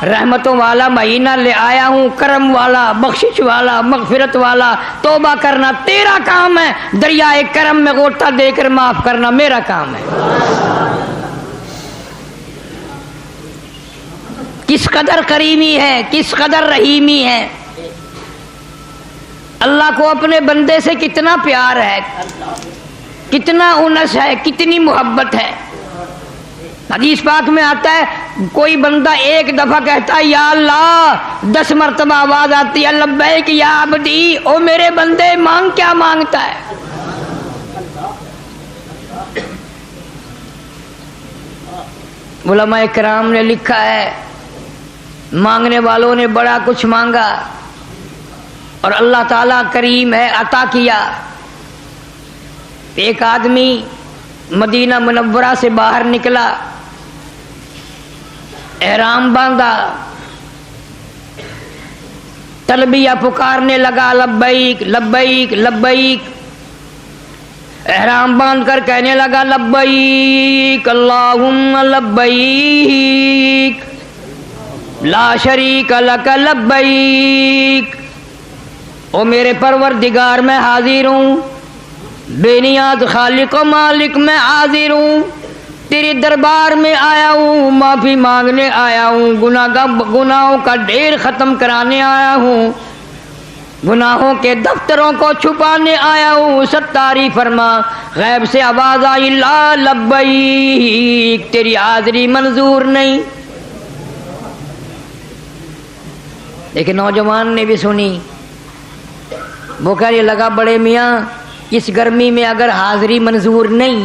رحمتوں والا مہینہ لے آیا ہوں، کرم والا، بخشش والا، مغفرت والا۔ توبہ کرنا تیرا کام ہے، دریائے کرم میں غوطہ دے کر معاف کرنا میرا کام ہے۔ کس قدر کریمی ہے، کس قدر رحیمی ہے، اللہ کو اپنے بندے سے کتنا پیار ہے، کتنا انس ہے، کتنی محبت ہے۔ حدیث پاک میں آتا ہے کوئی بندہ ایک دفعہ کہتا ہے یا اللہ، 10 مرتبہ آواز آتی ہے لبیک یا عبدی، او میرے بندے مانگ کیا مانگتا ہے۔ علماء کرام نے لکھا ہے مانگنے والوں نے بڑا کچھ مانگا اور اللہ تعالیٰ کریم ہے، عطا کیا۔ ایک آدمی مدینہ منورہ سے باہر نکلا، احرام باندھا، تلبیہ پکارنے لگا لبیک لبیک لبیک، احرام باندھ کر کہنے لگا لبیک اللہم لبیک لا شریک لک لبیک، او میرے پروردگار میں حاضر ہوں، بے نیاز خالق و مالک میں حاضر ہوں، تیرے دربار میں آیا ہوں، معافی مانگنے آیا ہوں، گناہوں کا ڈھیر ختم کرانے آیا ہوں، گناہوں کے دفتروں کو چھپانے آیا ہوں، ستاری فرما۔ غیب سے آواز آئی لا لبیک، تیری حاضری منظور نہیں۔ ایک نوجوان نے بھی سنی، وہ کہنے لگا بڑے میاں اس گرمی میں اگر حاضری منظور نہیں،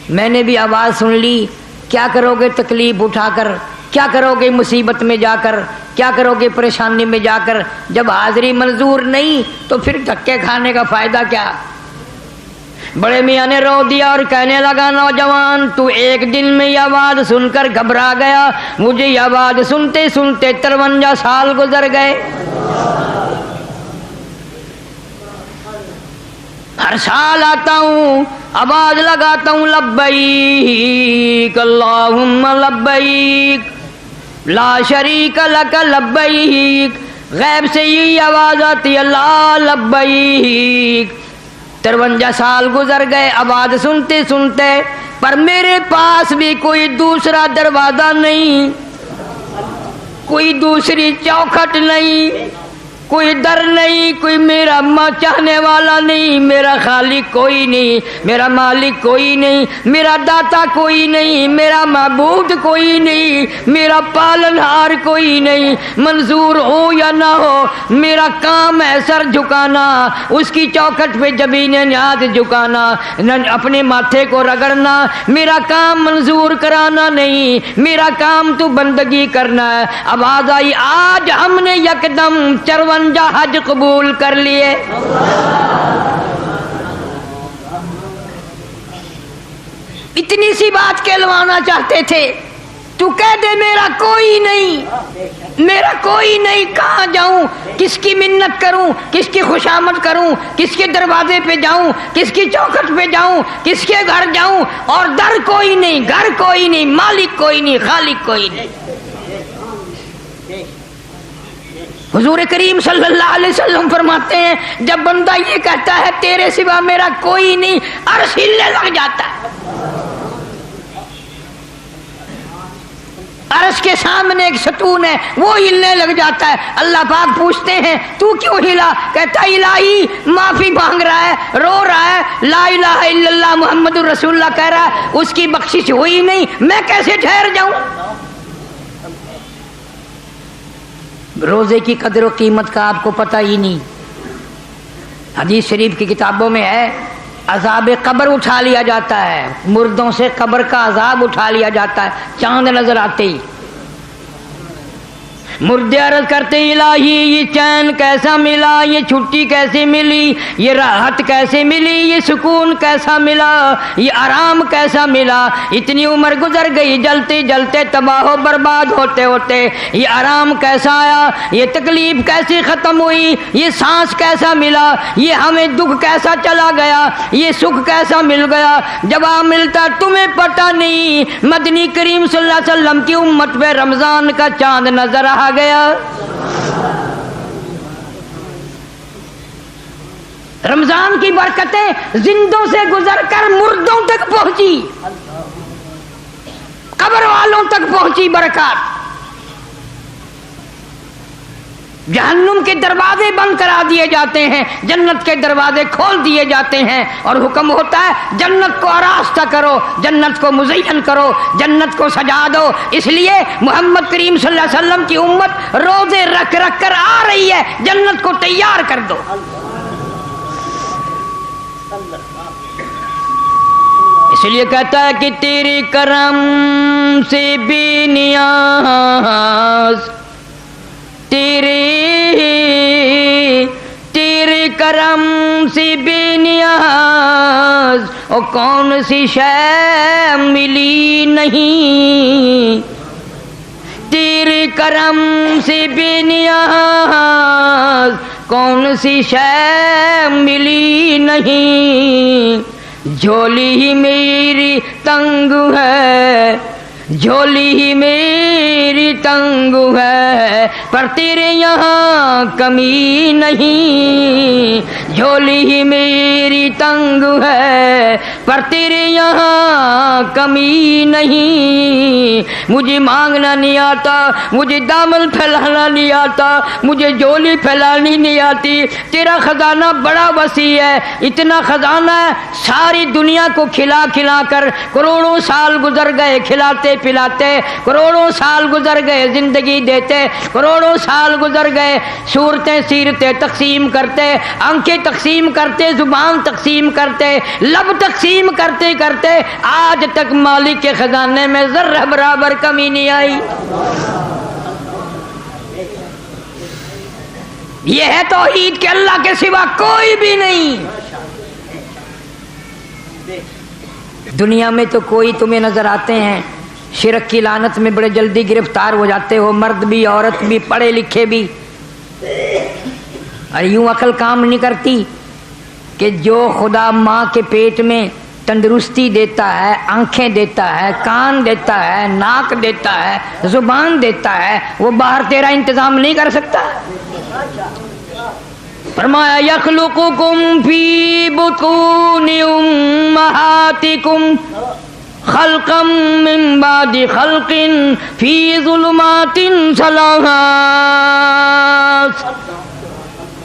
میں نے بھی آواز سن لی، کیا کرو گے تکلیف اٹھا کر، کیا کرو گے مصیبت میں جا کر، کیا کرو گے پریشانی میں جا کر، جب حاضری منظور نہیں تو پھر دھکے کھانے کا فائدہ کیا۔ بڑے میاں نے رو دیا اور کہنے لگا نوجوان تو ایک دن میں یہ آواز سن کر گھبرا گیا، مجھے یہ آواز سنتے سنتے 53 سال گزر گئے۔ ہر سال آتا ہوں، آواز لگاتا ہوں لبیک اللہم لبیک لا شریک لک لبیک، غیب سے یہ آواز آتی ہے لا لبیک۔ 53 سال گزر گئے آواز سنتے سنتے، پر میرے پاس بھی کوئی دوسرا دروازہ نہیں، کوئی دوسری چوکھٹ نہیں، کوئی در نہیں، کوئی میرا چاہنے والا نہیں، میرا خالق کوئی نہیں، میرا مالک کوئی نہیں، میرا داتا کوئی نہیں، میرا معبود کوئی نہیں، میرا پالنہار کوئی نہیں۔ منظور ہو یا نہ ہو میرا کام ہے سر جھکانا، اس کی چوکھٹ پہ جبین نیاز جھکانا، اپنے ماتھے کو رگڑنا، میرا کام منظور کرانا نہیں، میرا کام تو بندگی کرنا ہے۔ آواز آئی آج ہم نے یکدم 54 حج قبول کر لیے۔ اتنی سی بات کہلوانا چاہتے تھے، تو کہہ دے میرا کوئی نہیں، میرا کوئی نہیں، کہاں جاؤں، کس کی منت کروں، کس کی خوشامد کروں، کس کے دروازے پہ جاؤں، کس کی چوکھٹ پہ جاؤں، کس کے گھر جاؤں، اور در کوئی نہیں، گھر کوئی نہیں، مالک کوئی نہیں، خالق کوئی نہیں۔ حضور کریم صلی اللہ علیہ وسلم فرماتے ہیں جب بندہ یہ کہتا ہے تیرے سوا میرا کوئی نہیں، عرش ہلنے لگ جاتا ہے۔ عرش کے سامنے ایک ستون ہے، وہ ہلنے لگ جاتا ہے۔ اللہ پاک پوچھتے ہیں تو کیوں ہلا؟ کہتا الہی معافی مانگ رہا ہے، رو رہا ہے، لا الہ الا اللہ محمد رسول اللہ کہہ رہا ہے، اس کی بخشش ہوئی نہیں، میں کیسے ٹھہر جاؤں؟ روزے کی قدر و قیمت کا آپ کو پتہ ہی نہیں۔ حدیث شریف کی کتابوں میں ہے عذاب قبر اٹھا لیا جاتا ہے، مردوں سے قبر کا عذاب اٹھا لیا جاتا ہے چاند نظر آتے ہی۔ مردے عرض کرتے الہی یہ چین کیسا ملا، یہ چھٹی کیسے ملی، یہ راحت کیسے ملی، یہ سکون کیسا ملا، یہ آرام کیسا ملا، اتنی عمر گزر گئی جلتے جلتے تباہ و برباد ہوتے ہوتے، یہ آرام کیسا آیا، یہ تکلیف کیسی ختم ہوئی، یہ سانس کیسا ملا، یہ ہمیں دکھ کیسا چلا گیا، یہ سکھ کیسا مل گیا۔ جواب ملتا تمہیں پتہ نہیں، مدنی کریم صلی اللہ علیہ وسلم کی امت پہ رمضان کا چاند نظر آ گیا۔ رمضان کی برکتیں زندوں سے گزر کر مردوں تک پہنچی، قبر والوں تک پہنچی برکات۔ جہنم کے دروازے بند کرا دیے جاتے ہیں، جنت کے دروازے کھول دیے جاتے ہیں، اور حکم ہوتا ہے جنت کو آراستہ کرو، جنت کو مزین کرو، جنت کو سجا دو۔ اس لیے محمد کریم صلی اللہ علیہ وسلم کی امت روزے رکھ رکھ کر آ رہی ہے، جنت کو تیار کر دو۔ اس لیے کہتا ہے کہ تیری کرم سے بے نیاز، تیرے کرم سے بے نیاز، او کون سی شے ملی نہیں، تیرے کرم سے بے نیاز، کون سی شے ملی نہیں۔ جھولی ہی میری تنگ ہے، جھولی ہی میری تنگ ہے، پر تیرے یہاں کمی نہیں، جھولی ہی میری تنگ ہے، پر تیرے یہاں کمی نہیں۔ مجھے مانگنا نہیں آتا، مجھے دامن پھیلانا نہیں آتا، مجھے جھولی پھیلانی نہیں آتی، تیرا خزانہ بڑا وسیع ہے، اتنا خزانہ ہے ساری دنیا کو کھلا کھلا کر کروڑوں سال گزر گئے کھلاتے پلاتے، کروڑوں سال گزر گئے زندگی دیتے، کروڑوں سال گزر گئے صورتیں سیرتیں تقسیم کرتے، آنکھیں تقسیم کرتے، زبان تقسیم کرتے، لب تقسیم کرتے کرتے آج تک مالک کے خزانے میں ذرہ برابر کمی نہیں آئی۔ یہ ہے توحید کہ اللہ کے سوا کوئی بھی نہیں۔ دنیا میں تو کوئی تمہیں نظر آتے ہیں شرک کی لعنت میں بڑے جلدی گرفتار ہو جاتے ہو، مرد بھی عورت بھی پڑھے لکھے بھی، اور یوں عقل کام نہیں کرتی کہ جو خدا ماں کے پیٹ میں تندرستی دیتا ہے، آنکھیں دیتا ہے، کان دیتا ہے، ناک دیتا ہے، زبان دیتا ہے، وہ باہر تیرا انتظام نہیں کر سکتا۔ فرمایا یخلقکم فی بطون امہاتکم خلقا من بعد خلق فی ظلمات ثلاث۔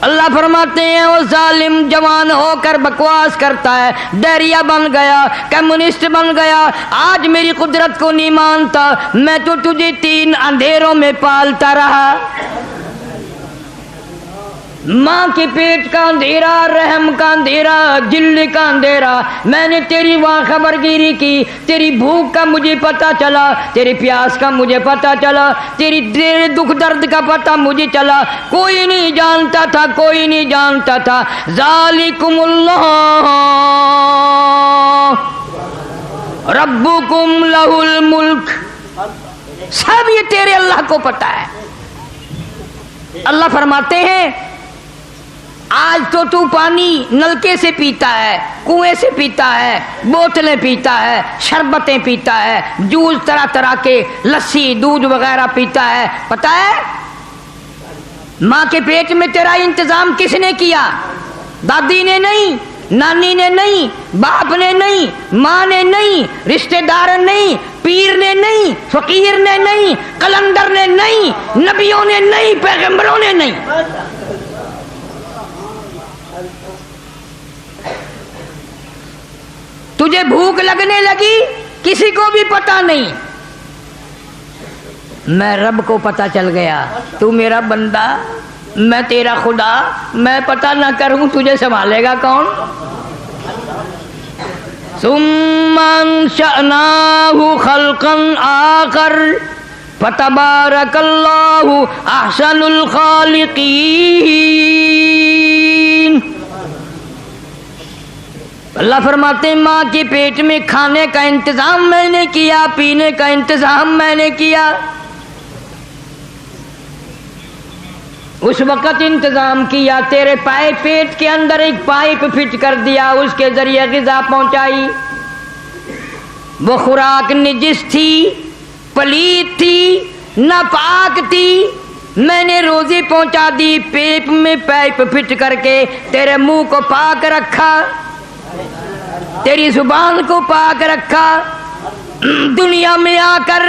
اللہ فرماتے ہیں وہ ظالم جوان ہو کر بکواس کرتا ہے، ڈیریا بن گیا، کمیونسٹ بن گیا، آج میری قدرت کو نہیں مانتا، میں تو تجھے 3 اندھیروں میں پالتا رہا، ماں کے پیٹ کا اندھیرا، رحم کا اندھیرا، جل کا اندھیرا، میں نے تیری وہاں خبر گیری کی، تیری بھوک کا مجھے پتا چلا، تیری پیاس کا مجھے پتا چلا، تیرے دکھ درد کا پتا مجھے چلا، کوئی نہیں جانتا تھا، کوئی نہیں جانتا تھا۔ ذالکم اللہ ربکم لہ الملک، سب یہ تیرے اللہ کو پتا ہے۔ اللہ فرماتے ہیں آج تو پانی نلکے سے پیتا ہے، کنویں سے پیتا ہے، بوتلیں پیتا ہے، شربتیں پیتا ہے، جوس طرح طرح کے، لسی دودھ وغیرہ پیتا ہے، پتہ ہے ماں کے پیٹ میں تیرا انتظام کس نے کیا؟ دادی نے نہیں، نانی نے نہیں، باپ نے نہیں، ماں نے نہیں، رشتہ دار نے نہیں، پیر نے نہیں، فقیر نے نہیں، قلندر نے نہیں، نبیوں نے نہیں، پیغمبروں نے نہیں۔ تجھے بھوک لگنے لگی کسی کو بھی پتا نہیں، میں رب کو پتا چل گیا، تو میرا بندہ، میں تیرا خدا، میں پتا نہ کروں تجھے سنبھالے گا کون؟ ثم انشأناه خلقا آخر فتبارکاللہ احسن الخالقین۔ اللہ فرماتے ہیں ماں کے پیٹ میں کھانے کا انتظام میں نے کیا، پینے کا انتظام میں نے کیا، اس وقت انتظام کیا، تیرے پیٹ کے اندر ایک پائپ فٹ کر دیا، اس کے ذریعے غذا پہنچائی۔ وہ خوراک نجس تھی، پلیت تھی، ناپاک تھی، میں نے روزی پہنچا دی، پیٹ میں پائپ فٹ کر کے تیرے منہ کو پاک رکھا، تیری زبان کو پاک رکھا۔ دنیا میں آ کر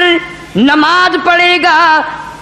نماز پڑھے گا،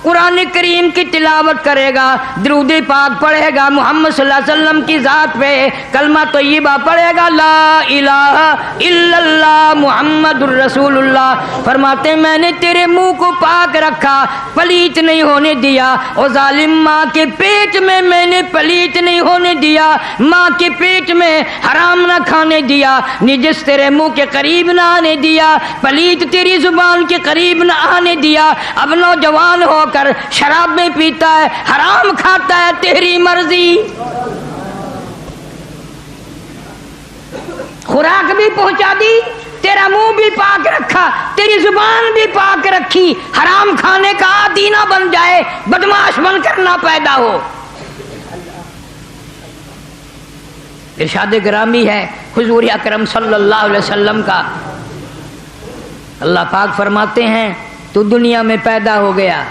قرآن کریم کی تلاوت کرے گا، درود پاک پڑھے گا، محمد صلی اللہ علیہ وسلم کی ذات پہ کلمہ طیبہ پڑھے گا، لا الہ الا اللہ محمد الرسول اللہ۔ فرماتے ہیں میں نے تیرے منہ کو پاک رکھا، پلیت نہیں ہونے دیا۔ اور ظالم ماں کے پیٹ میں نے پلیت نہیں ہونے دیا، ماں کے پیٹ میں حرام نہ کھانے دیا، نجس تیرے منہ کے قریب نہ آنے دیا، پلیت تیری زبان کے قریب نہ آنے دیا۔ اب نوجوان ہو کر شراب میں پیتا ہے، حرام کھاتا ہے، تیری مرضی۔ خوراک بھی پہنچا دی، تیرا منہ بھی پاک رکھا، تیری زبان بھی پاک رکھی، حرام کھانے کا عادی نہ بن جائے، بدمعاش بن کر نہ پیدا ہو۔ ارشاد گرامی ہے حضور اکرم صلی اللہ علیہ وسلم کا، اللہ پاک فرماتے ہیں تو دنیا میں پیدا ہو گیا،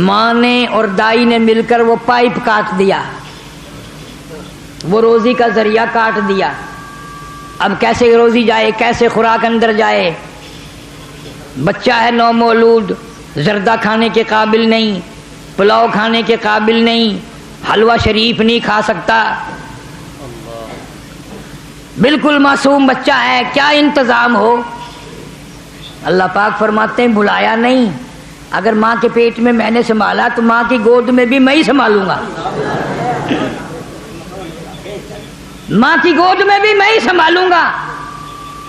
ماں نے اور دائی نے مل کر وہ پائپ کاٹ دیا، وہ روزی کا ذریعہ کاٹ دیا۔ اب کیسے روزی جائے، کیسے خوراک اندر جائے؟ بچہ ہے نومولود، زردہ کھانے کے قابل نہیں، پلاؤ کھانے کے قابل نہیں، حلوہ شریف نہیں کھا سکتا، بالکل معصوم بچہ ہے، کیا انتظام ہو؟ اللہ پاک فرماتے ہیں بھلایا نہیں، اگر ماں کے پیٹ میں نے سنبھالا تو ماں کی گود میں بھی میں ہی سنبھالوں گا، ماں کی گود میں بھی میں ہی سنبھالوں گا۔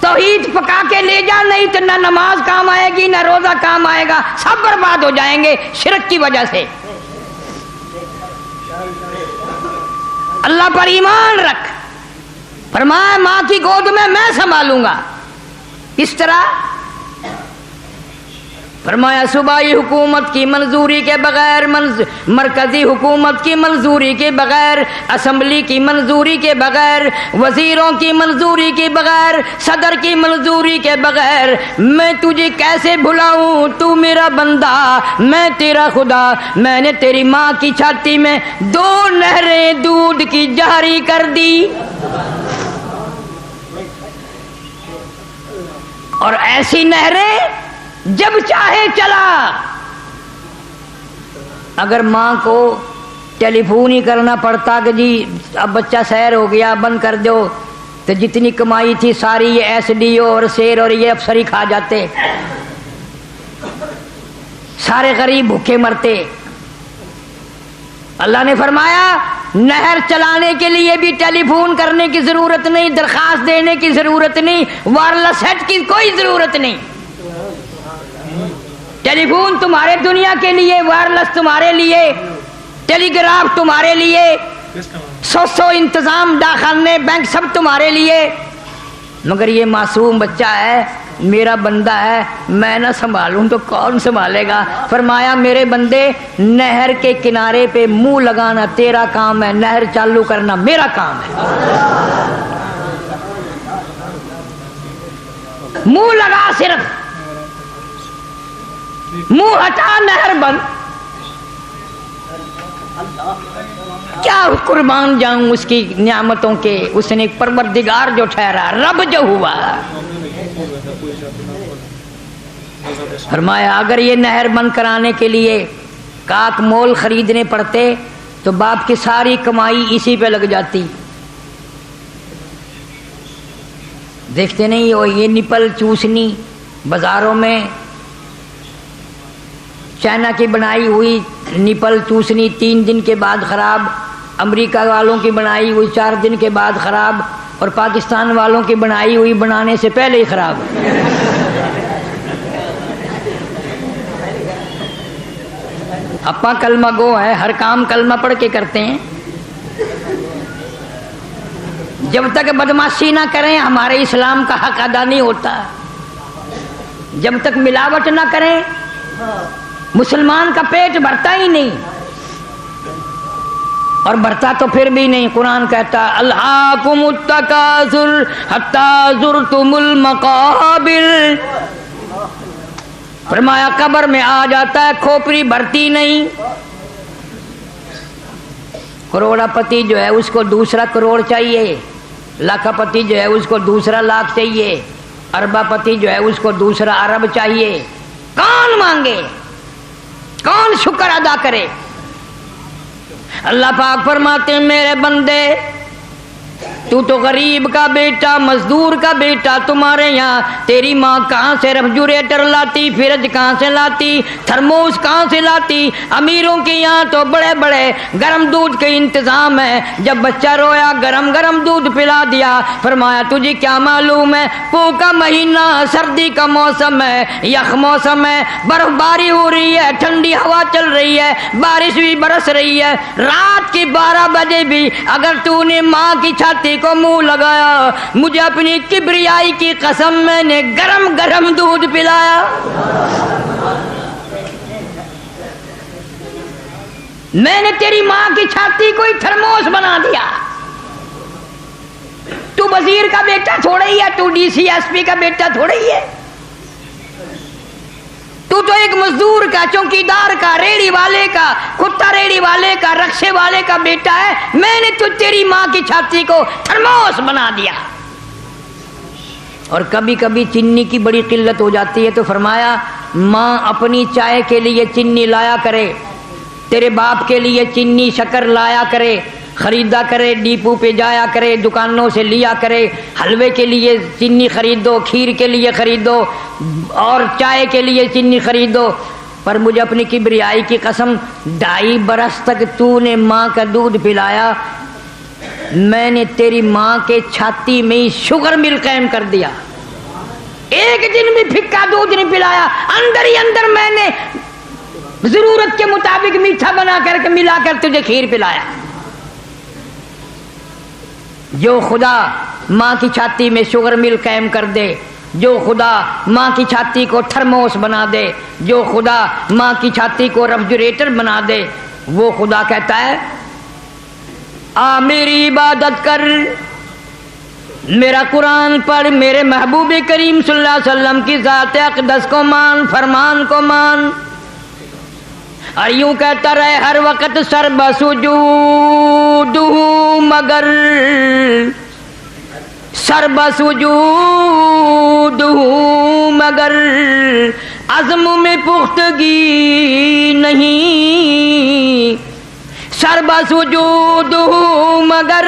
توحید پکا کے لے جا، نہیں تو نہ نماز کام آئے گی، نہ روزہ کام آئے گا، سب برباد ہو جائیں گے شرک کی وجہ سے۔ اللہ پر ایمان رکھ، فرمایا ماں کی گود میں سنبھالوں گا۔ کس طرح؟ فرمایا صوبائی حکومت کی منظوری کے بغیر، مرکزی حکومت کی منظوری کے بغیر، اسمبلی کی منظوری کے بغیر، وزیروں کی منظوری کے بغیر، صدر کی منظوری کے بغیر میں تجھے کیسے بھلاؤں؟ تو میرا بندہ، میں تیرا خدا۔ میں نے تیری ماں کی چھاتی میں 2 نہریں دودھ کی جاری کر دی، اور ایسی نہریں جب چاہے چلا۔ اگر ماں کو ٹیلی فون ہی کرنا پڑتا کہ جی اب بچہ سیر ہو گیا بند کر دو، تو جتنی کمائی تھی ساری یہ ایس ڈی او اور سیر اور یہ افسر ہی کھا جاتے، سارے غریب بھوکے مرتے۔ اللہ نے فرمایا نہر چلانے کے لیے بھی ٹیلی فون کرنے کی ضرورت نہیں، درخواست دینے کی ضرورت نہیں، وائرلیس سیٹ کی کوئی ضرورت نہیں۔ ٹیلی فون تمہارے دنیا کے لیے، وائرلیس تمہارے لیے، ٹیلی گراف تمہارے لیے، 100 انتظام، ڈاکخانے، بینک سب تمہارے لیے، مگر یہ معصوم بچہ ہے، میرا بندہ ہے، میں نہ سنبھالوں تو کون سنبھالے گا؟ فرمایا میرے بندے نہر کے کنارے پہ منہ لگانا تیرا کام ہے، نہر چالو کرنا میرا کام ہے۔ منہ لگا، صرف منہ ہٹا، نہر بند۔ کیا قربان جاؤں اس کی نعمتوں کے، اس نے پروردگار جو ٹھہرا، رب جو ہوا۔ فرمایا اگر یہ نہر بند کرانے کے لیے کاک مول خریدنے پڑتے تو باپ کی ساری کمائی اسی پہ لگ جاتی۔ دیکھتے نہیں ہو یہ نپل چوسنی بازاروں میں، چائنا کی بنائی ہوئی نپل چوسنی 3 دن کے بعد خراب، امریکہ والوں کی بنائی ہوئی 4 دن کے بعد خراب، اور پاکستان والوں کی بنائی ہوئی بنانے سے پہلے ہی خراب۔ اپا کلمہ گو ہے، ہر کام کلمہ پڑھ کے کرتے ہیں. جب تک بدماشی نہ کریں ہمارے اسلام کا حق ادا نہیں ہوتا. جب تک ملاوٹ نہ کریں مسلمان کا پیٹ بھرتا ہی نہیں، اور بھرتا تو پھر بھی نہیں. قرآن کہتا الہاکم التکاثر حتی زرتم المقابر. فرمایا قبر میں آ جاتا ہے کھوپڑی بھرتی نہیں. کروڑا پتی جو ہے اس کو دوسرا کروڑ چاہیے، لاکھا پتی جو ہے اس کو دوسرا لاکھ چاہیے، اربا پتی جو ہے اس کو دوسرا ارب چاہیے. کون مانگے، کون شکر ادا کرے؟ اللہ پاک فرماتے ہیں میرے بندے تو تو غریب کا بیٹا، مزدور کا بیٹا، تمہارے یہاں تیری ماں کہاں سے ریفریجریٹر لاتی، فریج کہاں سے لاتی، تھرموس کہاں سے لاتی؟ امیروں کے یہاں تو بڑے بڑے گرم دودھ کا انتظام ہے. جب بچہ رویا گرم گرم دودھ پلا دیا. فرمایا تجھے کیا معلوم ہے پو کا مہینہ، سردی کا موسم ہے، یخ موسم ہے، برف باری ہو رہی ہے، ٹھنڈی ہوا چل رہی ہے، بارش بھی برس رہی ہے. رات کی 12 بجے بھی اگر تو نے ماں کی چھاتی کو منہ لگایا، مجھے اپنی کبریائی کی قسم میں نے گرم گرم دودھ پلایا. میں نے تیری ماں کی چھاتی کو ہی تھرموس بنا دیا. تو وزیر کا بیٹا تھوڑا ہی ہے، تو ڈی سی ایس پی کا بیٹا تھوڑا ہی ہے. تو ایک مزدور کا، چوکیدار کا، ریڑی والے کا، کتا ریڑی والے کا، رکشے والے کا بیٹا ہے. میں نے تو تیری ماں کی چھاتی کو تھرموس بنا دیا. اور کبھی کبھی چینی کی بڑی قلت ہو جاتی ہے تو فرمایا ماں اپنی چائے کے لیے چینی لایا کرے، تیرے باپ کے لیے چینی شکر لایا کرے، خریدا کرے، ڈیپو پہ جایا کرے، دکانوں سے لیا کرے. حلوے کے لیے چینی خریدو، کھیر کے لیے خریدو، اور چائے کے لیے چینی خریدو. پر مجھے اپنی کبریائی کی قسم 2.5 برس تک تو نے ماں کا دودھ پلایا، میں نے تیری ماں کے چھاتی میں شوگر مل قائم کر دیا. ایک دن بھی پھکا دودھ نہیں پلایا. اندر ہی اندر میں نے ضرورت کے مطابق میٹھا بنا کر کے ملا کر تجھے کھیر پلایا. جو خدا ماں کی چھاتی میں شوگر مل قائم کر دے، جو خدا ماں کی چھاتی کو تھرموس بنا دے، جو خدا ماں کی چھاتی کو ریفریجریٹر بنا دے، وہ خدا کہتا ہے آ میری عبادت کر، میرا قرآن پڑھ، میرے محبوب کریم صلی اللہ علیہ وسلم کی ذات اقدس کو مان، فرمان کو مان. اور یوں کہتا رہے ہر وقت سر بسجود مگر، سر بسجود مگر عزم میں پختگی نہیں. سر بسجود مگر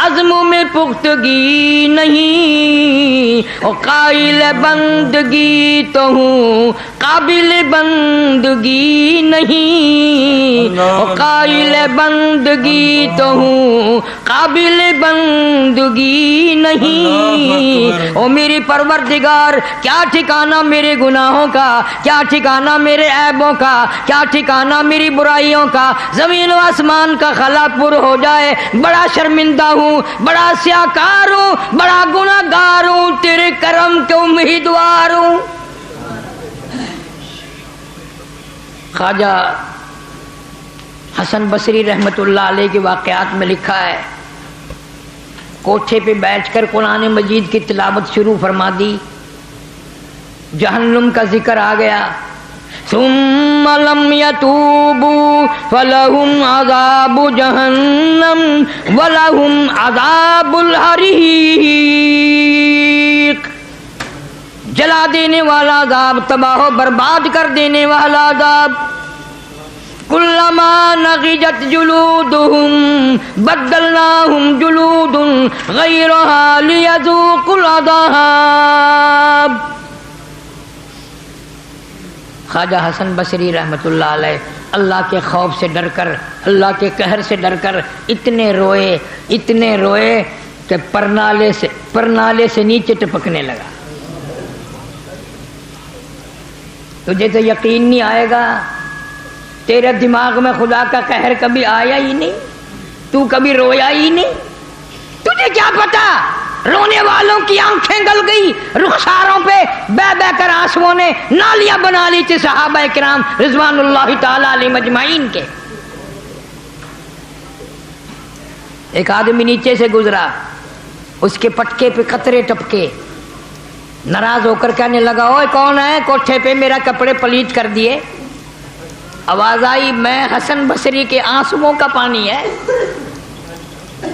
عزم میں پختگی نہیں. اور قائل بندگی تو ہوں قابل بندگی نہیں. اور قائل بندگی تو ہوں قابل بندگی نہیں. او میری پروردگار کیا ٹھکانہ میرے گناہوں کا، کیا ٹھکانہ میرے عیبوں کا، کیا ٹھکانہ میری برائیوں کا. زمین و آسمان کا خلا پر ہو جائے بڑا شرمندہ ہوں، بڑا سیاکار ہوں، بڑا گناہ گار ہوں، تیرے کرم کے امیدوار ہوں. خواجہ حسن بصری رحمت اللہ علیہ کے واقعات میں لکھا ہے کوٹھے پہ بیٹھ کر قرآن مجید کی تلاوت شروع فرما دی، جہنم کا ذکر آ گیا. ثم لم يتوبوا فلهم عذاب جہنم ولهم عذاب الحریق. جلا دینے والا عذاب، تباہ و برباد کر دینے والا عذاب. کلما نضجت جلودهم بدلناهم جلود غیرها لیذوقوا العذاب. خواجہ حسن بصری رحمت اللہ علیہ اللہ کے خوف سے ڈر کر، اللہ کے قہر سے ڈر کر اتنے روئے کہ پرنالے سے نیچے ٹپکنے لگا. تجھے تو یقین نہیں آئے گا تیرے دماغ میں خدا کا قہر کبھی آیا ہی نہیں؟ تو کبھی رویا ہی نہیں؟ تجھے کیا پتا رونے والوں کی آنکھیں گل گئی، رخساروں پہ بہ بہ کر آنسوؤں نے نالیاں بنا لی تھی صحابہ کرام رضوان اللہ تعالی علیہم اجمعین کے۔ ایک آدمی نیچے سے گزرا، اس کے پٹکے پہ قطرے ٹپکے، ناراض ہو کر کہنے لگا اوے کون ہے کوٹھے پہ میرا کپڑے پلیت کر دیے؟ آواز آئی میں حسن بصری کے آنسوؤں کا پانی ہے،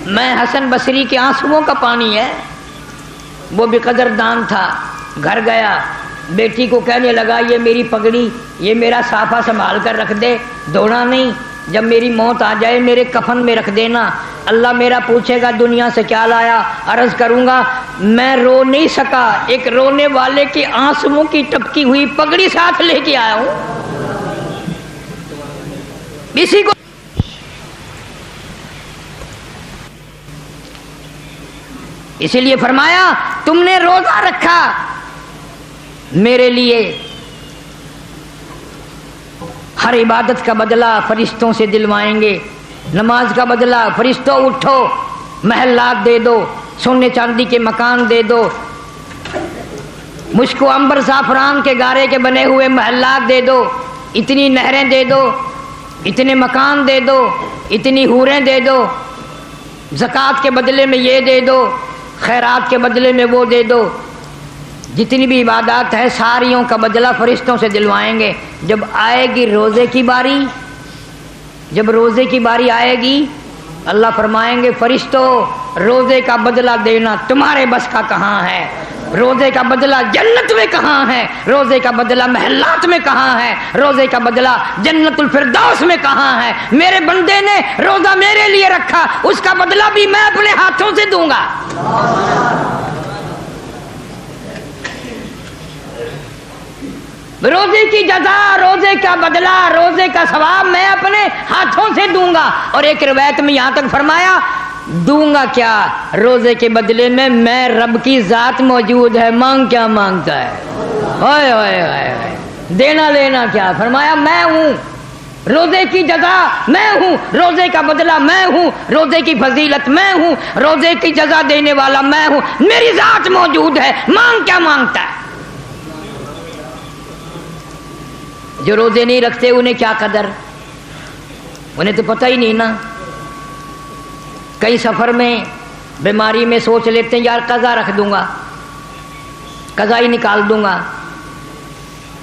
میں حسن بصری کے آنسوؤں کا پانی ہے۔ وہ بھی قدردان تھا، گھر گیا، بیٹی کو کہنے لگا یہ میری پگڑی، یہ میرا صافہ سنبھال کر رکھ دے، دھونا نہیں، جب میری موت آ جائے میرے کفن میں رکھ دینا، اللہ میرا پوچھے گا دنیا سے کیا لایا، عرض کروں گا میں رو نہیں سکا، ایک رونے والے کے آنسوؤں کی ٹپکی ہوئی پگڑی ساتھ لے کے آیا ہوں۔ اسی کو اسی لیے فرمایا تم نے روزہ رکھا میرے لیے، ہر عبادت کا بدلہ فرشتوں سے دلوائیں گے، نماز کا بدلہ فرشتوں اٹھو محلات دے دو، سونے چاندی کے مکان دے دو، مشک و عنبر زعفران کے گارے کے بنے ہوئے محلات دے دو، اتنی نہریں دے دو، اتنے مکان دے دو، اتنی حوریں دے دو، زکوٰۃ کے بدلے میں یہ دے دو، خیرات کے بدلے میں وہ دے دو، جتنی بھی عبادات ہے ساریوں کا بدلہ فرشتوں سے دلوائیں گے۔ جب آئے گی روزے کی باری، جب روزے کی باری آئے گی اللہ فرمائیں گے فرشتوں روزے کا بدلہ دینا تمہارے بس کا کہاں ہے، روزے کا بدلہ جنت میں کہاں ہے، روزے کا بدلہ محلات میں کہاں ہے، روزے کا بدلہ جنت الفردوس میں کہاں ہے۔ میرے بندے نے روزہ میرے لیے رکھا، اس کا بدلہ بھی میں اپنے ہاتھوں سے دوں گا۔ روزے کی جزا، روزے کا بدلہ، روزے کا ثواب میں اپنے ہاتھوں سے دوں گا۔ اور ایک روایت میں یہاں تک فرمایا دوں گا کیا، روزے کے بدلے میں رب کی ذات موجود ہے، مانگ کیا مانگتا ہے، اوئے اوئے اوئے، دینا لینا کیا، فرمایا میں ہوں، روزے کی جزا میں ہوں، روزے کا بدلہ میں ہوں، روزے کی فضیلت میں ہوں، روزے کی جزا دینے والا میں ہوں، میری ذات موجود ہے، مانگ کیا مانگتا ہے۔ جو روزے نہیں رکھتے انہیں کیا قدر، انہیں تو پتہ ہی نہیں نا۔ کئی سفر میں بیماری میں سوچ لیتے ہیں یار قضا رکھ دوں گا، قضا ہی نکال دوں گا۔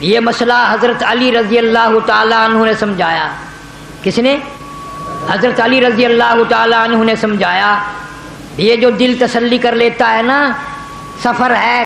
یہ مسئلہ حضرت علی رضی اللہ تعالیٰ عنہ نے سمجھایا۔ کس نے؟ حضرت علی رضی اللہ تعالیٰ عنہ نے سمجھایا۔ یہ جو دل تسلی کر لیتا ہے نا، سفر ہے